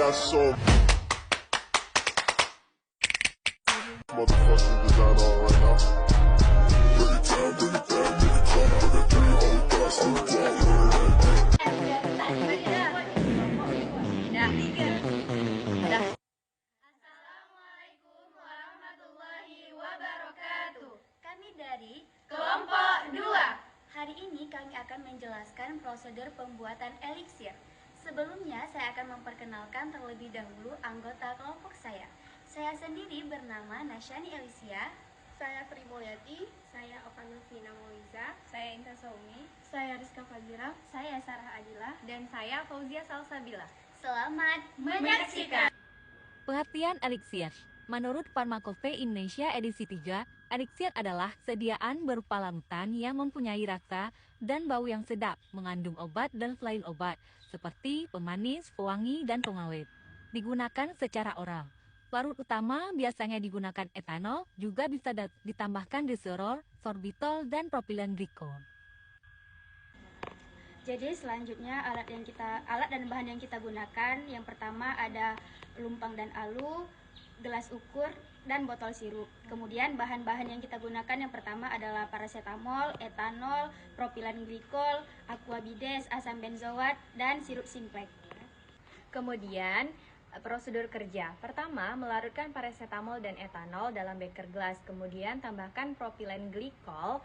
got so motherfucking design on right now. Bring it down, make it come. I got three whole thoughts on the wall. Assalamualaikum warahmatullahi wabarakatuh. Kami dari kelompok 2. Hari ini kami akan menjelaskan prosedur pembuatan eliksir. Sebelumnya saya akan memperkenalkan terlebih dahulu anggota kelompok saya. Saya sendiri bernama Nasyani Elisia. Saya Tri Mulyati. Saya Okanufina Moliza. Saya Inta Saumi. Saya Rizka Fajira. Saya Sarah Adila. Dan saya Fauzia Salsabila. Selamat menyaksikan. Pengertian eliksir. Menurut Pharmacopoeia Indonesia edisi 3, eliksir adalah sediaan berupa larutan yang mempunyai rasa dan bau yang sedap, mengandung obat dan selain obat, seperti pemanis, pewangi, dan pengawet. Digunakan secara oral. Larut utama biasanya digunakan etanol, juga bisa ditambahkan glycerol, sorbitol, dan propilen glikol. Jadi selanjutnya alat dan bahan yang kita gunakan, yang pertama ada lumpang dan alu, gelas ukur, dan botol sirup. Kemudian bahan-bahan yang kita gunakan yang pertama adalah paracetamol, etanol, propilen glikol, aquabides, asam benzoat, dan sirup simplex. Kemudian prosedur kerja. Pertama, melarutkan paracetamol dan etanol dalam beker gelas. Kemudian tambahkan propilen glikol,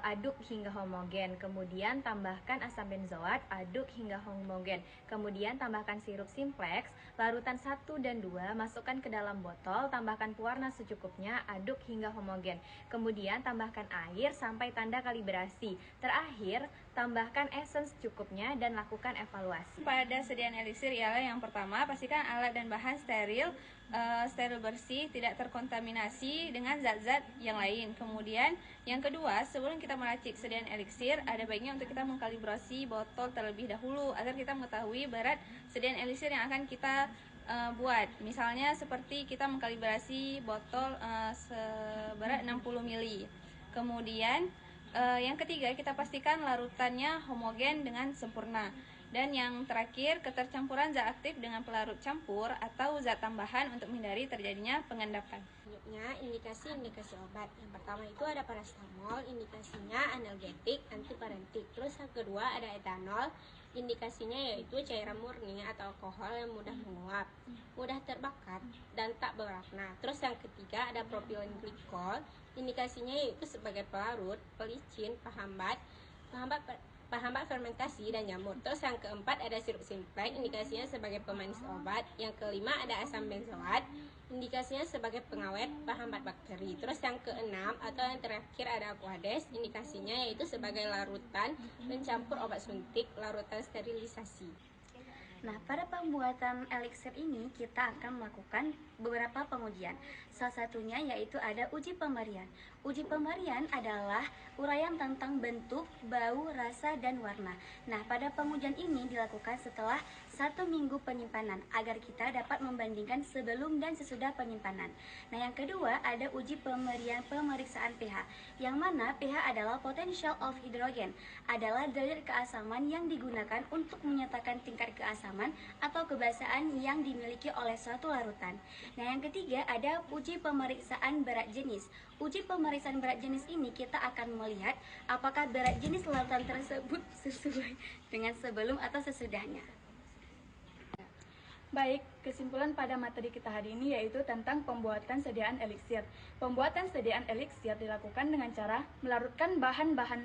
aduk hingga homogen. Kemudian tambahkan asam benzoat, aduk hingga homogen. Kemudian tambahkan sirup simplex, larutan 1 dan 2, masukkan ke dalam botol, tambahkan pewarna secukupnya, aduk hingga homogen. Kemudian tambahkan air sampai tanda kalibrasi. Terakhir, tambahkan essence cukupnya dan lakukan evaluasi. Pada sediaan eliksir ialah yang pertama, pastikan alat dan bahan steril bersih, tidak terkontaminasi dengan zat-zat yang lain. Kemudian yang kedua, sebelum kita meracik sediaan eliksir, ada baiknya untuk kita mengkalibrasi botol terlebih dahulu agar kita mengetahui berat sediaan eliksir yang akan kita buat. Misalnya seperti kita mengkalibrasi botol seberat 60 ml. Kemudian yang ketiga, kita pastikan larutannya homogen dengan sempurna. Dan yang terakhir, ketercampuran zat aktif dengan pelarut campur atau zat tambahan untuk menghindari terjadinya pengendapan. Selanjutnya, indikasi obat. Yang pertama itu ada paracetamol, indikasinya analgetik, antiparentik. Terus yang kedua ada etanol, indikasinya yaitu cairan murni atau alkohol yang mudah menguap, mudah terbakar, dan tak berwarna. Terus yang ketiga ada propilen glikol, indikasinya yaitu sebagai pelarut, pelicin, penghambat fermentasi, dan jamur. Terus yang keempat ada sirup simplex, indikasinya sebagai pemanis obat. Yang kelima ada asam benzoat, indikasinya sebagai pengawet, penghambat bakteri. Terus yang keenam atau yang terakhir ada aquades, indikasinya yaitu sebagai larutan pencampur obat suntik, larutan sterilisasi. Nah, pada pembuatan eliksir ini kita akan melakukan beberapa pengujian. Salah satunya yaitu ada uji pemberian. Uji pemberian adalah uraian tentang bentuk, bau, rasa, dan warna. Nah, pada pengujian ini dilakukan setelah 1 minggu penyimpanan agar kita dapat membandingkan sebelum dan sesudah penyimpanan. Nah, yang kedua ada uji pemeriksaan pH, yang mana pH adalah potential of hydrogen, adalah dalil keasaman yang digunakan untuk menyatakan tingkat keasaman atau kebasaan yang dimiliki oleh suatu larutan. Nah, yang ketiga ada uji pemeriksaan berat jenis. Uji pemeriksaan berat jenis ini kita akan melihat apakah berat jenis larutan tersebut sesuai dengan sebelum atau sesudahnya. Baik, kesimpulan pada materi kita hari ini yaitu tentang pembuatan sediaan eliksir. Pembuatan sediaan eliksir dilakukan dengan cara melarutkan bahan-bahan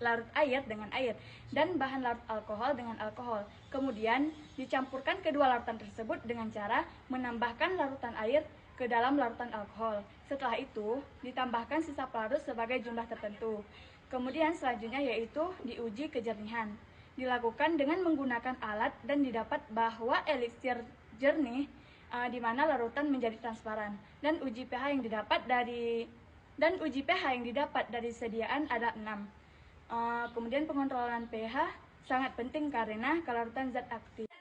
larut air dengan air dan bahan larut alkohol dengan alkohol. Kemudian dicampurkan kedua larutan tersebut dengan cara menambahkan larutan air ke dalam larutan alkohol. Setelah itu ditambahkan sisa pelarut sebagai jumlah tertentu. Kemudian selanjutnya yaitu diuji kejernihan. Dilakukan dengan menggunakan alat dan didapat bahwa eliksir jernih di mana larutan menjadi transparan. Dan uji pH yang didapat dari sediaan ada 6. Kemudian pengontrolan pH sangat penting karena kelarutan zat aktif.